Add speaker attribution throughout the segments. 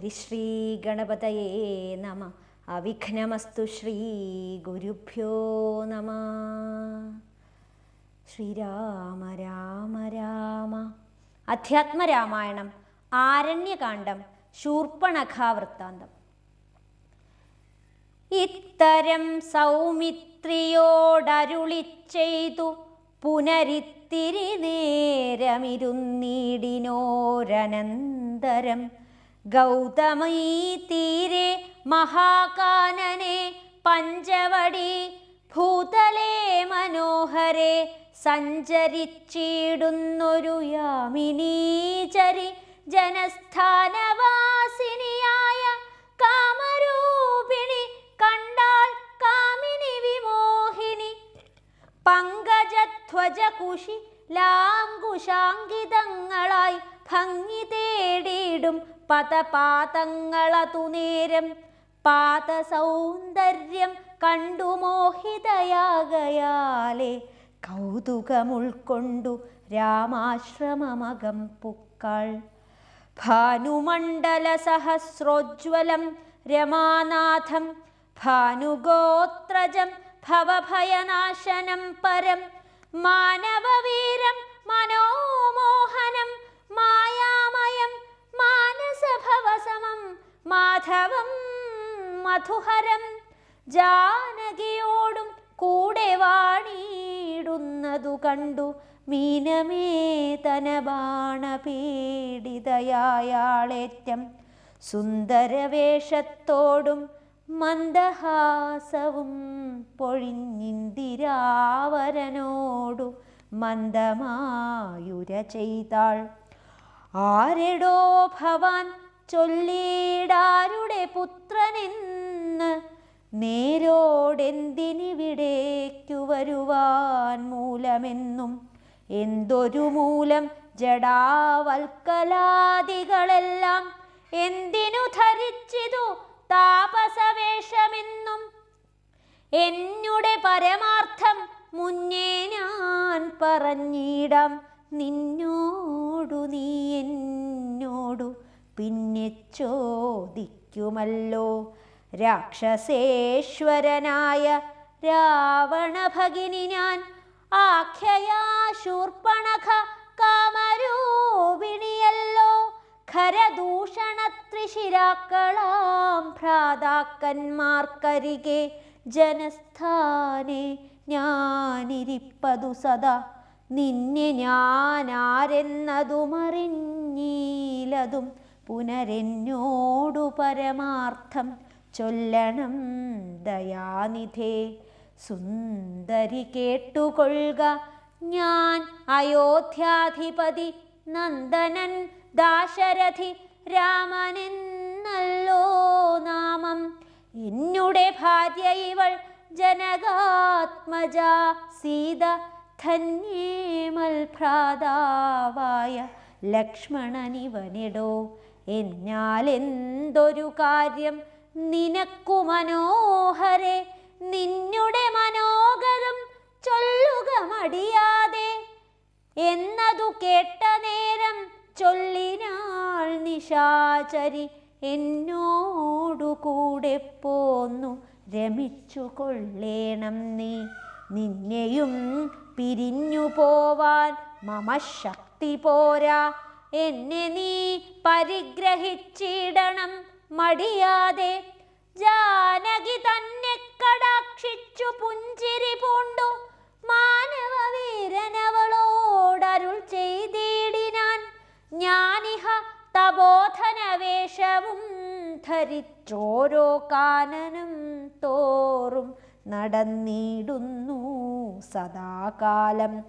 Speaker 1: ശ്രീ ഗണപതയേ നമ. അവിഘ്നമസ്തു. ശ്രീ ഗുരുഭ്യോ നമ. ശ്രീരാമ രാമ രാമ. അധ്യാത്മരാമായണം ആരണ്യകാണ്ഡം ശൂർപ്പണഖാവൃത്താന്തം. ഇത്തരം സൗമിത്രിയോടരുളിച്ചെയ്തു പുനരിത്തിരി നേരമിരുന്നീടിനോരനന്തരം ഗൗതമീ തീരെ മഹാകാനനെ പഞ്ചവടി ഭൂതലേ മനോഹരെ സഞ്ചരിച്ചിടുന്നൊരു യാമിനീചരി ജനസ്ഥാനവാസിനിയായ കാമരൂപിണി കണ്ടാൾ കാമിനി വിമോഹിനി. പങ്കജധ്വജകുശി ലാങ്കുശാങ്കിതങ്ങളായി ഭംഗി തേടിയിടും പദപാദങ്ങളതു നേരം പാദസൗന്ദര്യം കണ്ടു മോഹിതയാകയാലേ കൗതുകമുൾക്കൊണ്ടു രാമാശ്രമമകം പുക്കാൾ. ഭാനുമണ്ഡല സഹസ്രോജ്വലം രമാനാഥം ഭാനുഗോത്രജം ഭവഭയനാശനം പരം മാനവവീരം മനോമോഹനം മായാമയം മാനസഭവസമം മാധവം മധുഹരം ജാനകിയോടും കൂടെ വാണിടുന്നതു കണ്ടു മീനമേതനബാണപീഡിതയാളേറ്റം സുന്ദരവേഷത്തോടും മന്ദഹാസവും പൊഴിഞ്ഞിന്ദിരാവരനോടു മന്ദമായുര ചെയ്താൾ. ആരെടോ ഭവാൻ ചൊല്ലിടാരുടെ പുത്രനെന്ന് നേരോടെന്തിനിവിടേക്കു വരുവാൻ മൂലമെന്നും എന്തൊരു മൂലം ജഡാവൽക്കലാദികളെല്ലാം എന്തിനു ധരിച്ചിതു താപസവേഷമെന്നും എന്നുടെ പരമാർത്ഥം മുന്നേ ഞാൻ പറഞ്ഞിടാം. നിന്നോടു നീ എന്നോടു പിന്നെ ചോദിക്കുമല്ലോ. രാക്ഷസേശ്വരനായ രാവണഭഗിനി ഞാൻ ആഖ്യയാ ശൂർപ്പണഖ കാമരൂപിണിയല്ലോ. ഖരദൂഷണത്രിശിരാക്കളാം ഭ്രാതാക്കന്മാർക്കരികെ ജനസ്ഥാനെ ഞാനിരിപ്പതു സദാ. നിന്നെ ഞാനാരെന്നതുമറിഞ്ഞീലതും പുനരെന്നോടു പരമാർത്ഥം ചൊല്ലണം ദയാനിധേ. സുന്ദരി കേട്ടുകൊള്ളുക, ഞാൻ അയോധ്യാധിപതി നന്ദനൻ ദാശരഥി രാമനെന്നല്ലോ നാമം. എന്നുടെ ഭാര്യ ഇവൾ ജനകാത്മജ സീത. ധന്യേമൽ ഭ്രാതാവായ ലക്ഷ്മണനിവനെടോ. എന്നാൽ എന്തൊരു കാര്യം നിനക്കു മനോഹരെ, നിന്നുടെ മനോഗതം ചൊല്ലുക മടിയാതെ. എന്നതു കേട്ട നേരം ചൊല്ലിനാൾ നിശാചരി, എന്നോടു കൂടെ പോന്നു രമിച്ചു കൊള്ളേണം നീ. നിന്നെയും പിരിഞ്ഞു പോവാൻ മമ ശക്തി പോരാ. എന്നെ നീ പരിഗ്രഹിച്ചിടണം മടിയാതെ. ജാനകി തന്നെ കടാക്ഷിച്ചു പുഞ്ചിരി പൂണ്ടു മാനവവീരനവളോടരുൾ ചെയ്തിടിനാൻ. ഞാനിഹ തപോധനവേഷവും ധരിച്ചോരോ കാനനം തോറും നടന്നിടുന്നു സദാകാലം.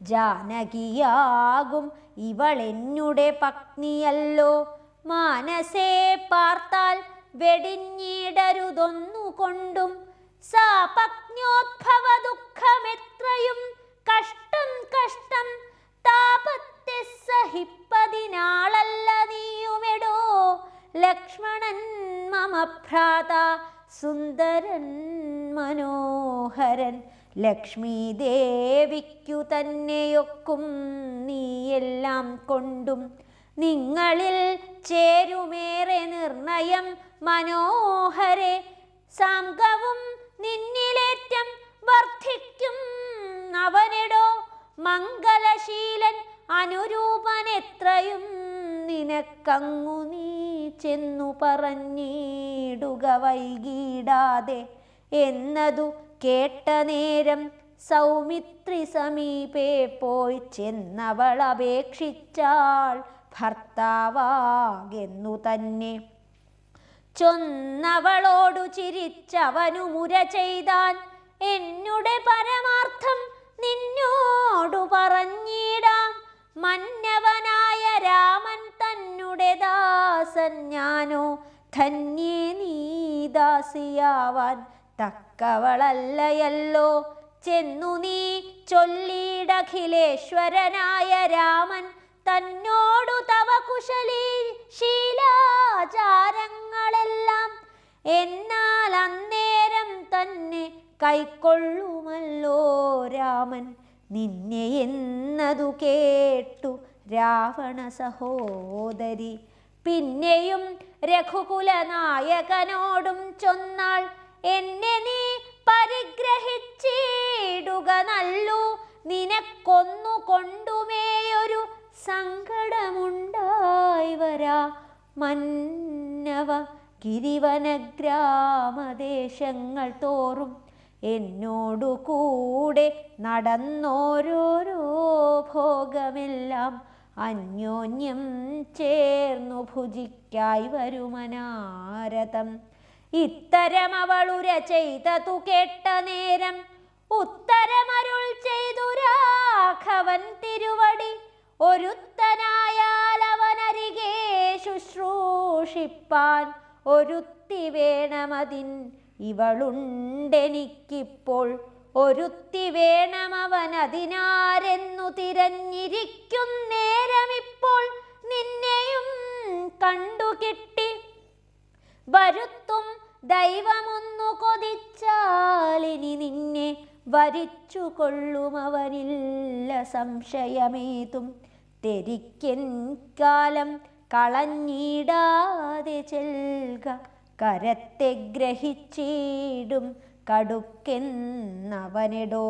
Speaker 1: ജാനകിയാകും ഇവളെന്നുടെ പത്നിയല്ലോ. മാനസേ പാർത്താൽ വെടിഞ്ഞിടരുതൊന്നുകൊണ്ടും. സാ പത്ന്യോദ്ഭവ ദുഃഖമെത്രയും കഷ്ടം കഷ്ടം. താപത്തെ സഹിപ്പതിനാളല്ല നീയുമെടോ. ലക്ഷ്മണൻ മമ ഭ്രാത സുന്ദരൻ മനോഹരൻ ലക്ഷ്മീ ദേവിക്കു തന്നെയൊക്കും നീയെല്ലാം കൊണ്ടും നിങ്ങളിൽ ചേരുമേറെ നിർണയം മനോഹരെ സാംഗവും നിന്നിലേറ്റം വർദ്ധിക്കും അവനെടോ മംഗലശീലൻ അനുരൂപനെത്രയും നിനക്കങ്ങു നീ ചെന്നു പറഞ്ഞിടുക വൈകിടാതെ എന്നതു കേട്ട നേരം സൗമിത്രി സമീപേ പോയി ചെന്നവളപേക്ഷിച്ചാൾ ഭർത്താവാകെന്നു തന്നെ. ചൊന്നവളോടു ചിരിച്ചവനു മുര ചെയ്താൻ എന്നുടെ പരമാർത്ഥം നിന്നോടു പറഞ്ഞിടാം. മന്നവനായ രാമൻ തന്നുടെ ദാസൻ ഞാനോ ധന്യേ നീ ദാസിയാവാൻ തക്കവളല്ലയല്ലോ. ചെന്നു നീ ചൊല്ലിടഖിലേശ്വരനായ രാമൻ തന്നോടു തവ കുശലീ ശീലാചാരങ്ങളെല്ലാം എന്നാൽ അന്നേരം തന്നെ കൈക്കൊള്ളുമല്ലോ രാമൻ നിന്നെ എന്നതു കേട്ടു രാവണ സഹോദരി. പിന്നെയും രഘുകുലനായകനോടും ചൊന്നാൾ എന്നെ നീ പരിഗ്രഹിച്ചിടുക നല്ലു. നിനക്കൊന്നു കൊണ്ടുമേയൊരു സങ്കടമുണ്ടായി വരാ മന്നവ. ഗിരിവനഗ്രാമദേശങ്ങൾ തോറും എന്നോടു കൂടെ നടന്നോരോരോ ഭോഗമെല്ലാം അന്യോന്യം ചേർന്നു ഭുജിക്കായി വരുമനാരതം. ഇത്തരം അവളുര ചെയ്തതു കേട്ട നേരം ഉത്തരമരുൾ ചെയ്തു രാഘവൻ തിരുവടി. ഒരുത്തനായാൽ അവനരികെ ശുശ്രൂഷിപ്പാൻ ഒരുത്തി വേണമതിൻ ഇവളുണ്ടെനിക്കിപ്പോൾ. ഒരുത്തി വേണമവനതിനാരെന്നു തിരഞ്ഞിരിക്കുന്നേരമിപ്പോൾ നിന്നെയും കണ്ടുകിട്ടി. വരുത്തും ദൈവമൊന്നു കൊതിച്ചാലിനി നിന്നെ വരിച്ചു കൊള്ളുമവനില്ല സംശയമേതും. തെരിക്കൻ കാലം കളഞ്ഞിടാതെ ചെൽക കരത്തെ ഗ്രഹിച്ചിടും കടുക്കെന്നവനെടോ.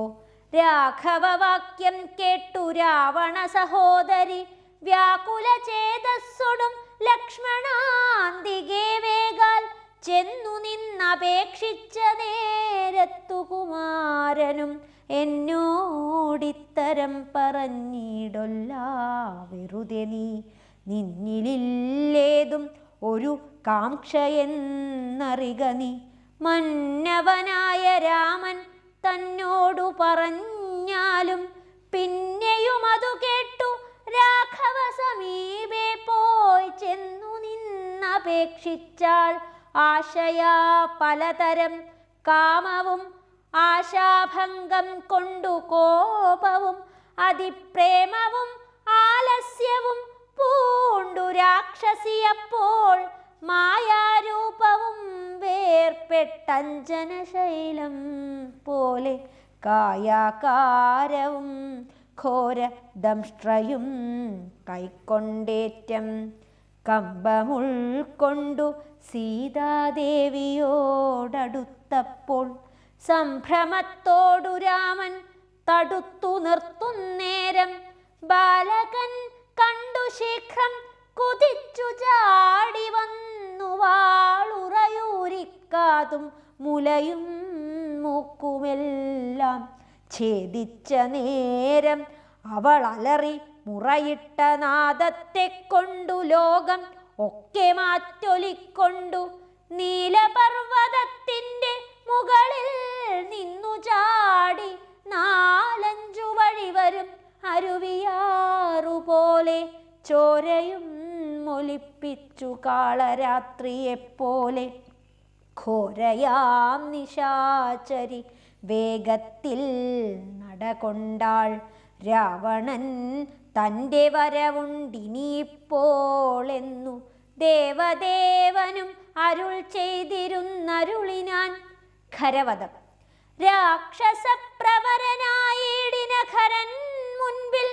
Speaker 1: രാഘവവാക്യം കേട്ടു രാവണ സഹോദരി വ്യാകുല ചേതസ്സൊടും ലക്ഷ്മണാന്തികേ വേഗാൽ ചെന്നു നിന്നപേക്ഷിച്ച നേരത്തു കുമാരനും എന്നോടിത്തരം പറഞ്ഞിടൊല്ല വെറുതെ നീ. നിന്നിലില്ലേതും ഒരു കാംക്ഷയെന്നറിക നീ. മന്നവനായ രാമൻ തന്നോടു പറഞ്ഞാലും പിന്നെയും അതു കേട്ടു രാഘവ സമീപേ പോയി ചെന്നു നിന്നപേക്ഷിച്ചാൾ. ആശയാ പലതരം കാമവും ആശാഭംഗം കൊണ്ടു കോപവും അതിപ്രേമവും ആലസ്യവും പൂണ്ടു രാക്ഷസിയപ്പോൾ മായാരൂപവും വേർപ്പെട്ടഞ്ജനശൈലം പോലെ കായാകാരവും ഘോര ദംഷ്ട്രയും കൈക്കൊണ്ടേറ്റം കമ്പമുൾക്കൊണ്ടു സീതാദേവിയോടടുത്തപ്പോൾ സംഭ്രമത്തോടു രാമൻ തടുത്തു നിർത്തുന്നേരം ബാലകൻ കണ്ടു ശീഘ്രം കുതിച്ചു ചാടി വന്നു വാളുറയൂരിക്കാതും മുലയും മൂക്കുമെല്ലാം ഛേദിച്ച നേരം അവൾ അലറി മുറയിട്ട നാദത്തെ കൊണ്ടു ലോകം ഒക്കെ മാറ്റൊലിക്കൊണ്ടു നീലപർവതത്തിൻ്റെ മുകളിൽ നിന്നു ചാടി നാലഞ്ചു വഴി വരും അരുവിയാറുപോലെ ചോരയും മൊലിപ്പിച്ചു കാളരാത്രിയെപ്പോലെ. ഘോരയാം നിശാചരി വേഗത്തിൽ നടകൊണ്ടാൾ. രാവണൻ തൻ്റെ വരവുണ്ടിനിയിപ്പോളെന്നു ദേവദേവനും അരുൾ ചെയ്തിരുന്നരുളിനാൻ. ഖരവധം. രാക്ഷസപ്രവരനായിടിന ഖരൻ മുൻപിൽ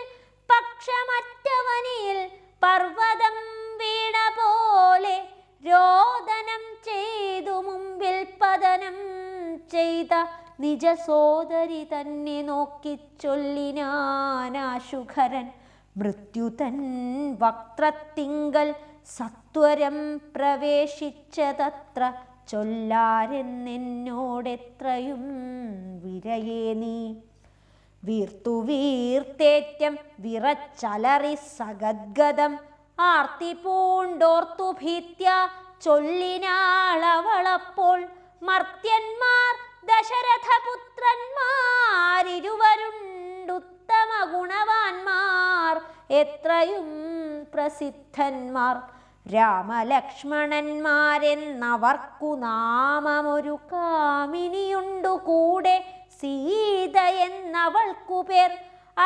Speaker 1: പക്ഷമറ്റവനിയിൽ പർവ്വതം വീണ പോലെ രോദനം ചെയ്തു മുമ്പിൽ പതനം ചെയ്ത നിജ സോദരി തന്നെ നോക്കിച്ചൊല്ലിനാനാശുഖരൻ. മൃത്യുതൻ വക്ത്രത്തിങ്കൽ സത്വരം പ്രവേശിച്ചതത്ര ചൊല്ലാരെന്നെന്നോടെത്രയും വിരയേ നീ. വീർത്തു വീർത്തേറ്റം വിറച്ചലറി സഗദ്ഗതം ആർത്തി പൂണ്ടോർത്തു ഭീത്യ ചൊല്ലിനാളവളപ്പോൾ. മർത്യന്മാർ ദശരഥപുത്രന്മാരിരുവരുണ്ടുത്തമ ഗുണവാന്മാർ എത്രയും പ്രസിദ്ധന്മാർ. രാമലക്ഷ്മണന്മാരെന്നവർക്കു നാമമൊരു കാമിനിയുണ്ടു കൂടെ സീത എന്നവൾക്കു പേർ.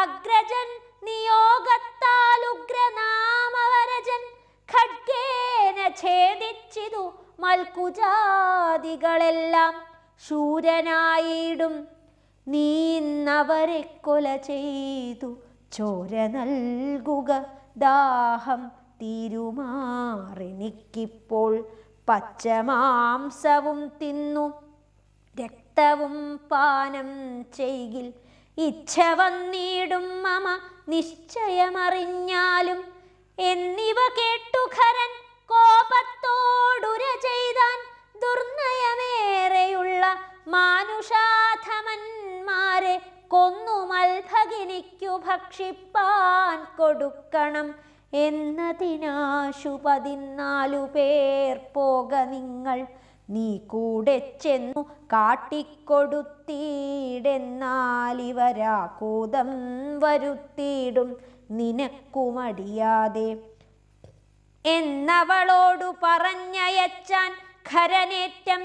Speaker 1: അഗ്രജൻ നിയോഗത്താലുഗ്രനാമവരജൻ ഖഡ്ഗേന ഛേദിച്ചിതു മൽക്കുജാതികളെല്ലാം. ശൂരനായിടും നീന്നവരെ കൊല ചെയ്തു ചോര നൽകുക ദാഹം തീരുമാറെനിക്കിപ്പോൾ. പച്ചമാംസവും തിന്നു രക്തവും പാനം ചെയ്കിൽ ഇച്ഛ വന്നിടും മമ നിശ്ചയമറിഞ്ഞാലും. എന്നിവ കേട്ടു ഖരൻ കോപത്തോടുര ചെയ്താൻ. ദുർനയമേറെയുള്ള മാനുഷാധമന്മാരെ കൊന്നു മൽഭഗിനിക്കു ഭക്ഷിപ്പാൻ കൊടുക്കണം എന്നതിനാശു 14 പേർ പോക നിങ്ങൾ. നീ കൂടെ ചെന്നു കാട്ടിക്കൊടുത്തീടെന്നാലിവരാകൂതം വരുത്തിയിടും നിനക്കുമടിയാതെ എന്നവളോടു പറഞ്ഞയച്ചാൻ ഖരനേറ്റം.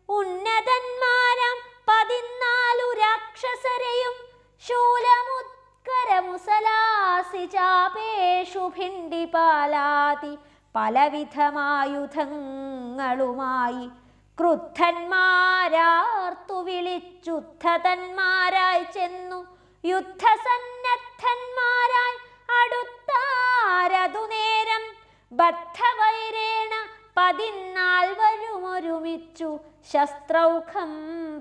Speaker 1: ഉന്നതന്മാരാം 14 രാക്ഷസരെയും ശൂലമുത്കരമുസലാസി ചാപേഷു ഭിണ്ടിപാലാതി പലവിധമായുധങ്ങളുമായി ക്രുദ്ധന്മാരാർത്തു വിളിച്ചുദ്ധതന്മാരായി ചെന്നു യുദ്ധസന്നദ്ധന്മാരായി അടുത്താരതു നേരം. ബദ്ധവൈരേണ 14 ശസ്ത്രൗഖം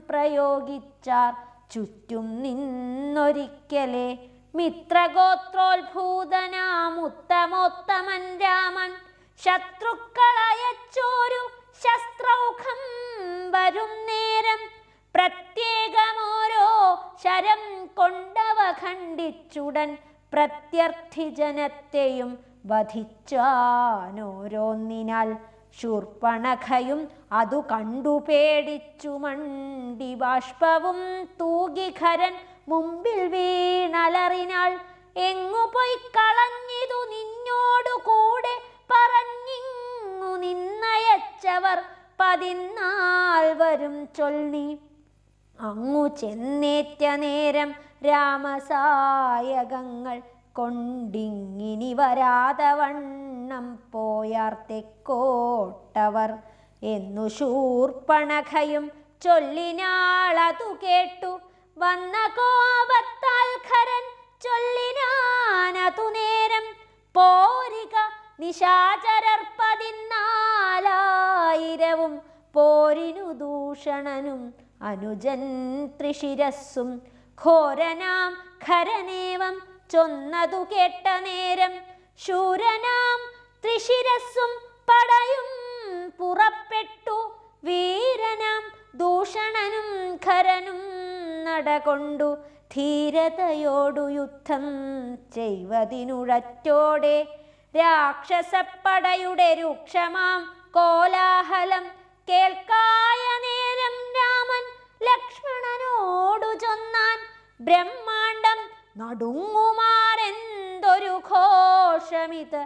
Speaker 1: പ്രയോഗിച്ചാർ ചുറ്റും നിന്നൊരിക്കലേ. മിത്രഗോത്രോത്ഭൂതനാമുത്തമോത്തമൻ രാമൻ ശത്രുക്കളയച്ചോരു ശസ്ത്രൗഖം വരും നേരം. പ്രത്യേകമോരോ ശരം കൊണ്ടവ ഖണ്ഡിച്ചുടൻ പ്രത്യർത്ഥി ജനത്തെയും വധിച്ചാനോരോന്നിനാൽ. ശൂർപ്പണഖയും അതു കണ്ടു പേടിച്ചു മണ്ടി ബാഷ്പവും തൂകി ഖരൻ മുമ്പിൽ വീണലറിനാൾ. എങ്ങു പോയി കളഞ്ഞിതു നിന്നോടു കൂടെ പറഞ്ഞിങ്ങു നിന്നയച്ചവർ 14 ചൊല്ലി. അങ്ങു ചെന്നേറ്റ നേരം രാമസായകങ്ങൾ കൊണ്ടിങ്ങിനി വരാതവണ്ണം പോയാർ തെക്കോട്ടവർ എന്നു ശൂർപ്പണഖയും ചൊല്ലിനാളതു കേട്ടു. വന്ന കോപത്താൽ ഖരൻ ചൊല്ലിനാനതു നേരം. പോരിക നിശാചരർ 14,000 പോരിനു ദൂഷണനും അനുജൻ ത്രിശിരസ്സും. ഘോരനാം ഖരനേവം ചൊന്നതു കേട്ട നേരം ശൂരനാം ത്രിശിരസ്സും പടയും പുറപ്പെട്ടു. വീരനാം ദൂഷണനും ഖരനും നടകൊണ്ടു ധീരതയോടു യുദ്ധം ചെയ്വതിനുഴറ്റോടെ. രാക്ഷസപ്പടയുടെ രൂക്ഷമാം കോലാഹലം കേൾക്കായ നേരം രാമൻ ലക്ഷ്മണനോടു ചൊന്നാൻ. ബ്രഹ്മാണ്ടം നടുങ്ങുമാരെന്തൊരു ഘോഷമിത്,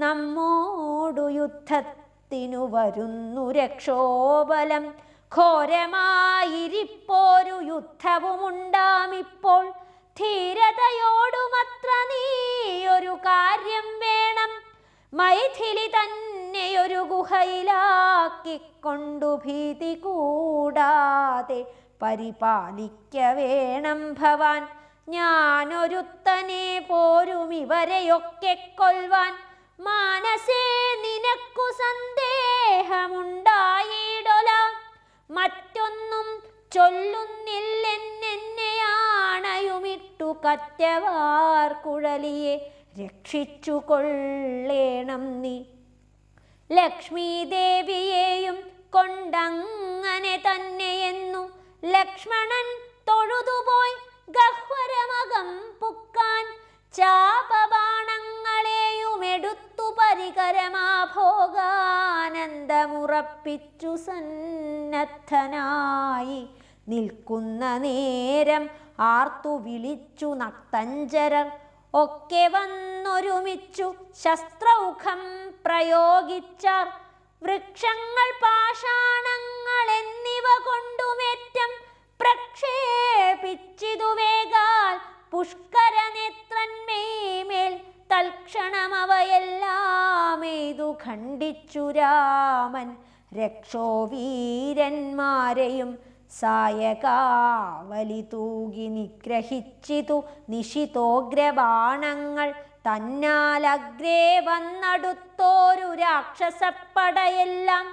Speaker 1: നമ്മോടു യുദ്ധത്തിനു വരുന്നു രക്ഷോബലം. ഘോരമായിരിപ്പോരു യുദ്ധവുമുണ്ടാമിപ്പോൾ. ധീരതയോടുമത്ര നീയൊരു കാര്യം വേണം. മൈഥിലി തന്നെയൊരു ഗുഹയിലാക്കിക്കൊണ്ടു ഭീതി കൂടാതെ പരിപാലിക്ക വേണം ഭവാൻ. ഞാനൊരുത്തനെ പോരും ഇവരെയൊക്കെ കൊൽവാൻ. മാനസേ നിനക്കു സന്ദേഹമുണ്ടായിടൊല. മറ്റൊന്നും ചൊല്ലുന്നില്ലെന്നെയാണയുമിട്ടു കറ്റവാർ കുഴലിയെ രക്ഷിച്ചു കൊള്ളേണം നീ. ലക്ഷ്മീ ദേവിയെയും കൊണ്ടങ്ങനെ തന്നെയെന്നു ലക്ഷ്മണൻ തൊഴുതുപോയി ഗഹ്വരമകം പുക്കാൻ. ചാപബാണങ്ങളെയുമെടുത്തു പരികരമാഭോഗാനന്ദമുറപ്പിച്ചു സന്നദ്ധനായി നിൽക്കുന്ന നേരം ആർത്തു വിളിച്ചു നക്തഞ്ചരർ ഒക്കെ വന്നൊരുമിച്ചു ശസ്ത്രൗഖം പ്രയോഗിച്ചാർ. വൃക്ഷങ്ങൾ പാഷാണങ്ങൾ എന്നിവ കൊണ്ടുമേറ്റം പ്രക്ഷേപിച്ചിതു വേഗാൽ പുഷ്കരനേത്രന്മേൽ. തൽക്ഷണമവയെല്ലാം എയ്തു ഖണ്ഡിച്ചു രാമൻ രക്ഷോവീരന്മാരെയും സായകാവലി തൂകി നിഗ്രഹിച്ചിതു നിശിതോഗ്രബാണങ്ങൾ. തന്നാലഗ്രേ വന്നടുത്തോരു രാക്ഷസപ്പടയെല്ലാം.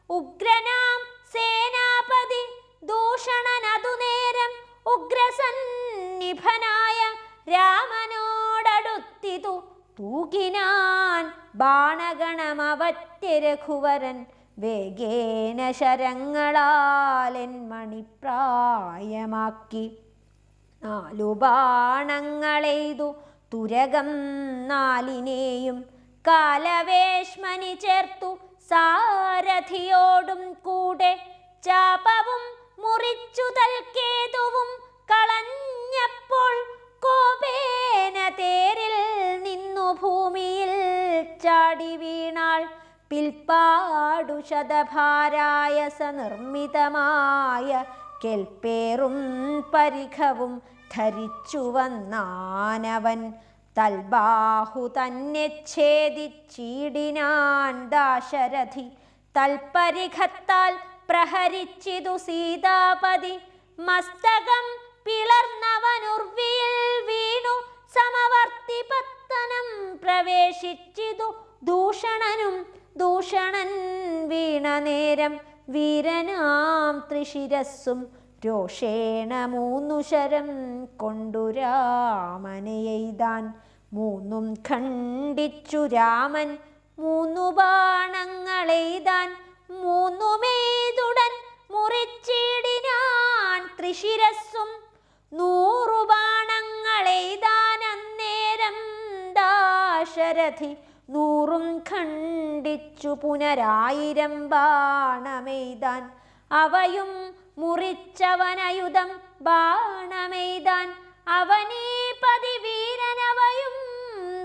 Speaker 1: ഉഗ്രനാം സേനാപതി ദൂഷണനതു നേരം ഉഗ്രസന്നിഭനായ രാമനോടടുത്തിതു തൂകിനാൻ ബാണഗണമവറ്റെ രഘുവരൻ. വേഗേന ശരങ്ങളാലെൻ മണിപ്രായമാക്കി 4 ബാണങ്ങളെയ്തു തുരകം 4നെയും. കാലവേശ്മനി ചേർത്തു സാരഥിയോടും കൂടെ. ചാപവും മുറിച്ചു തൽക്കേതുവും കളഞ്ഞപ്പോൾ കോപേന തേരിൽ നിന്നു ഭൂമിയിൽ ചാടി വീണാൾ. പിൽപ്പാടു ശതഭാരായസ നിർമ്മിതമായ കെൽപ്പേറും പരിഖവും ധരിച്ചു വന്നാനവൻ. തൽബാഹു തന്നെ ഛേദിച്ചീടിനാൻ ദാശരഥി. തൽപരിഖത്താൽ പ്രഹരിച്ചിതു സീതാപതി. മസ്തകം പിളർന്നവനുർവിയിൽ വീണു സമവർത്തി പത്തനം പ്രവേശിച്ചിതു ദൂഷണനും. ദൂഷണൻ വീണ നേരം വീരനാം ത്രിശിരസ്സും രോഷേണ 3 ശരം കൊണ്ടു രാമനെയ്താൻ. 3ഉം ഖണ്ഡിച്ചു രാമൻ 3 ബാണങ്ങളെയ്താൻ. 3ഉമേതുടൻ മുറിച്ചിടിനാൻ ത്രിശിരസ്സും. 100 ബാണങ്ങളെയ്താൻ അന്നേരം ദാശരഥി. 100ഉം ഖണ്ഡിച്ചു പുനരായിരം ബാണമെയ്താൻ. അവയും മുറിച്ചവനയുധം ബാണമെയ്താൻ. അവനീ പതിവീരനവയും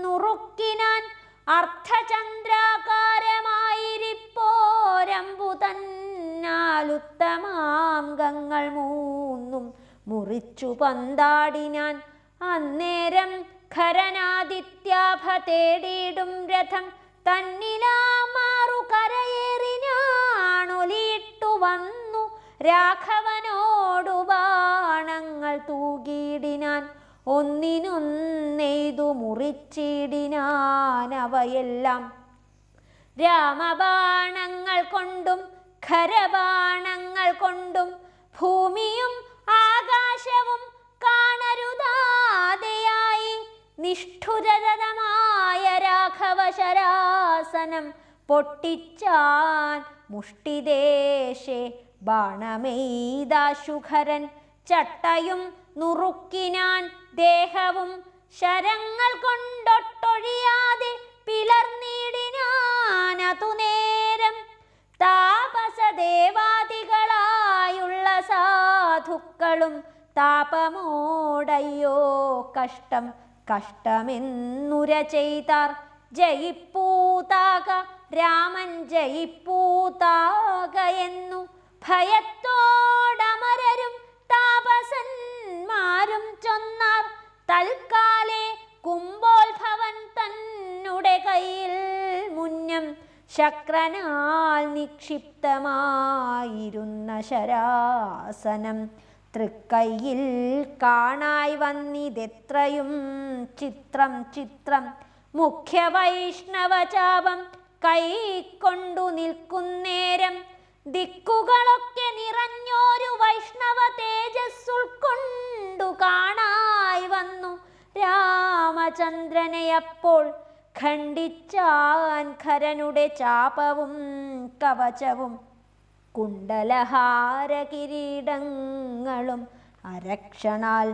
Speaker 1: നുറുക്കിനാൻ. അർദ്ധചന്ദ്രാകാരമായിരിപ്പോരമ്പു തന്നാലുത്തമാംഗങ്ങൾ 3ഉം മുറിച്ചു പന്താടിനാൻ. അന്നേരം ഖരനാദിത്യാഭ തേടിയിടും രഥം തന്നിലാമാറു കരയേറിനാണൊലിയിട്ടു വന്നു. രാഘവനോടു ബാണങ്ങൾ തൂകിയിടിനാൻ. ഒന്നിനൊന്നെയ്തു മുറിച്ചിടിനാൻ അവയെല്ലാം. രാമബാണങ്ങൾ കൊണ്ടും ഖരബാണങ്ങൾ കൊണ്ടും ഭൂമിയും ആകാശവും കാണരുതാതെയായി. നിഷ്ഠുരതമായ രാഘവശരാസനം പൊട്ടിച്ചാൻ മുഷ്ടിദേശേ ബാണമെയ്താശുഖരൻ. ചട്ടയും നുറുക്കിനാൻ ദേഹവും ശരങ്ങൾ കൊണ്ടൊട്ടൊഴിയാതെ പിളർന്നിടിനാനതു നേരം. താപസദേവാദികളായുള്ള സാധുക്കളും താപമോടയ്യോ കഷ്ടം കഷ്ടമെന്നുര ചെയ്താർ. ജയിപ്പൂതാക രാമൻ ജയിപ്പൂതാക എന്നു ഭയത്തോടമരരും താപസന്മാരും ചൊന്നാർ. തൽക്കാലേ കുംഭോത്ഭവൻ തന്നുടെ കയ്യിൽ മുന്നം ശക്രനാൽ നിക്ഷിപ്തമായിരുന്ന ശരാസനം തൃക്കൈയിൽ കാണായി വന്നിതെത്രയും ചിത്രം ചിത്രം. മുഖ്യ വൈഷ്ണവചാപം കൈക്കൊണ്ടു നിൽക്കുന്നേരം ദിക്കുകളൊക്കെ നിറഞ്ഞോരു വൈഷ്ണവ തേജസ്സുൾക്കൊണ്ടു കാണായി വന്നു രാമചന്ദ്രനെ. അപ്പോൾ ഖണ്ഡിച്ചാൻ ഖരനുടെ ചാപവും കവചവും കുണ്ടലഹാര കിരീടങ്ങളും. അരക്ഷണാൽ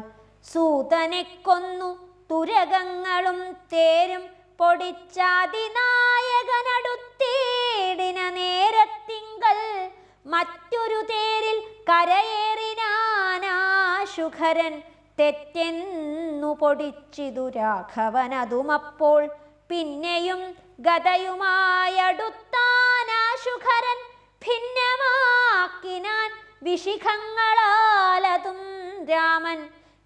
Speaker 1: സൂതനെ കൊന്നു തുരകങ്ങളും തേരും പൊടിച്ചാതിനായകനടുത്തേടിന നേരത്തിങ്കൽ മറ്റൊരു തേരിൽ കരയേറിനാനാശുഖരൻ. തെറ്റെന്നു പൊടിച്ചിതു രാഘവനതുമപ്പോൾ പിന്നെയും ഗതയുമായടുത്താനാശുഖരൻ. ഭിന്നമാക്കിനാൻ വിശിഖങ്ങളാലതും രാമൻ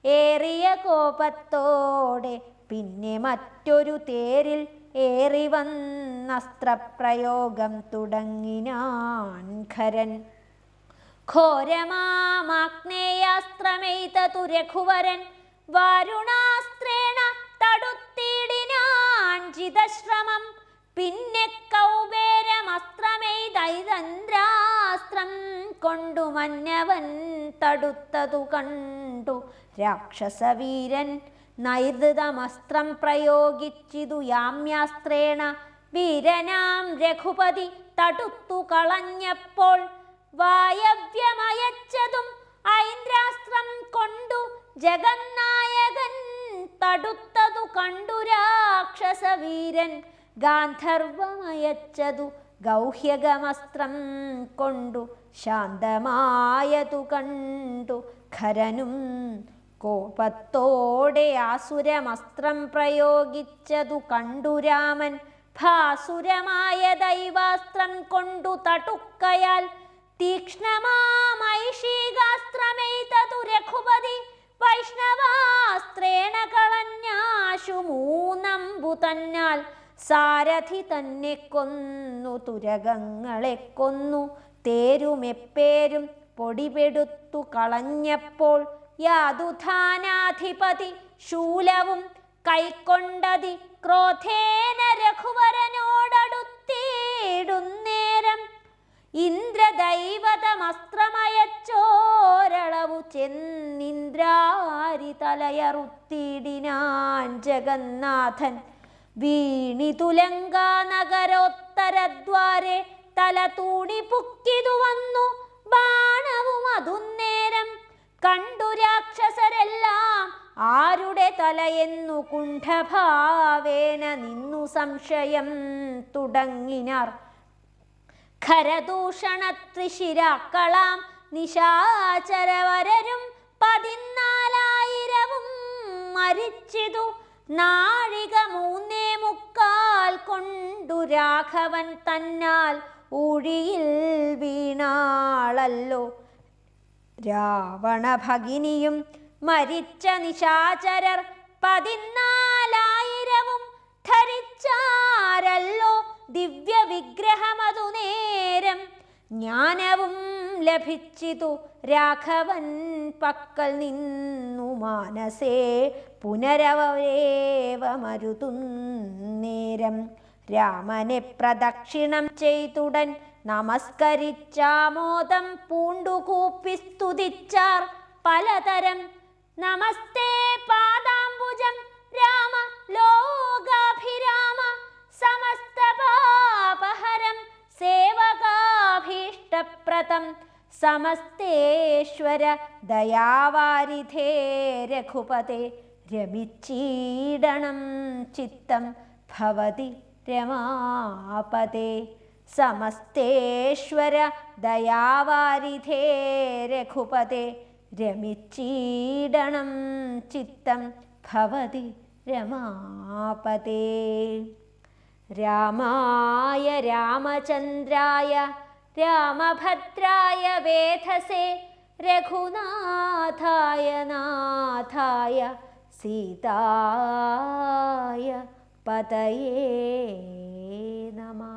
Speaker 1: ഏറിയ കോപത്തോടെ. പിന്നെ മറ്റൊരു തേരിൽ ഏറി വന്നസ്ത്രപ്രയോഗം തുടങ്ങിനാൻ ഖരൻ. ഘോരമാഗ്നേയാസ്ത്രമെയ്തതു രഘുവരൻ വാരുണാസ്ത്രേണ തടുത്തിടിനാൻ ജിതശ്രമം. പിന്നെ കൗബേരമസ്ത്രമെയ്തൈതന്ത്രാസ്ത്രം കൊണ്ടു മന്നവൻ തടുത്തതു കണ്ടു രാക്ഷസവീരൻ. നൈർദൃതമസ്ത്രം പ്രയോഗിച്ചിതു യാമ്യാസ്ത്രേണ വീരനാം രഘുപതി തടുത്തു കളഞ്ഞപ്പോൾ വായവ്യമയച്ചതും ഐന്ദ്രാസ്ത്രം കൊണ്ടു ജഗന്നായകൻ തടുത്തതു കണ്ടു രാക്ഷസവീരൻ. ഗാന്ധർവമയച്ചതു ഗൗഹ്യകമസ്ത്രം കൊണ്ടു ശാന്തമായതു കണ്ടു ഖരനും. കോപത്തോടെ ആസുരമസ്ത്രം പ്രയോഗിച്ചതു കണ്ടു രാമൻ. ഭാസുരമായ ദൈവാസ്ത്രം കൊണ്ടു തടുക്കയാൽ തീക്ഷ്ണമാമൈഷീകാസ്ത്രമെയ്തതു രഘുപതി വൈഷ്ണവാസ്ത്രേണ കളഞ്ഞാശു മൂന്നമ്പു തന്നാൽ. സാരഥി തന്നെ കൊന്നു തുരകങ്ങളെ കൊന്നു തേരുമെപ്പേരും പൊടിപെടുത്തു കളഞ്ഞപ്പോൾ യാതുധാനാധിപതി ശൂലവും കൈക്കൊണ്ടതി ക്രോധേന രഘുവരനോടടുത്തിടുന്നേരം. ഇന്ദ്രദൈവതമസ്ത്രമയച്ചോരളവു ചെന്നിന്ദ്രാരി തലയറുത്തിടിനാൻ ജഗന്നാഥൻ. വീണിതുലങ്കാ നഗരോത്തരദ്വാരെ തല തൂണി പുക്കിതു വന്നു ബാണവും അതുന്നേരം. കണ്ടു രാക്ഷസരെല്ലാം ആരുടെ തലയെന്നു കുണ്ഠഭാവേന നിന്നു സംശയം തുടങ്ങിനാർ. ഖരദൂഷണത്രിശിരാക്കളാം നിശാചരവരരും 14,000 മരിച്ചിതു. നാഴിക 3:45 കൊണ്ടു രാഘവൻ തന്നാൽ ഊഴിയിൽ വീണാളല്ലോ. രാവണ ഭഗിനിയും മരിച്ച നിശാചരർ 14,000 ധരിച്ചാരല്ലോ ദിവ്യ വിഗ്രഹമതു നേരം. ജ്ഞാനവും ലഭിച്ചിതു രാഘവൻ പക്കൽ നിന്നു മാനസേ പുനരവരേവമരുതുന്നേരം. രാമനെ പ്രദക്ഷിണം ചെയ്തുടൻ നമസ്കരിച്ചാമോദം പൂണ്ടുകൂപ്പി സ്തുതിച്ചാർ പലതരം. നമസ്തേ പാദാംബുജം രാമ ലോകാഭിരാമ സമസ്ത പാപഹരം സേവകാഭീഷ്ടപ്രദം സമസ്തേശ്വര ദയാവാരിധേ രഘുപതേ. രമിച്ചീടണം ചിത്തം ഭവതി രമാപതേ. സമസ്തേശ്വര ദയാവാരിധേ രഘുപതേ. രമിച്ചീടണം ചിത്തം ഭവതി രമാപതേ. രാമായ രാമചന്ദ്രായ രാമഭദ്രായ വേധസേ രഘുനാഥായ നാഥായ സീതായ പതയേ നമഃ.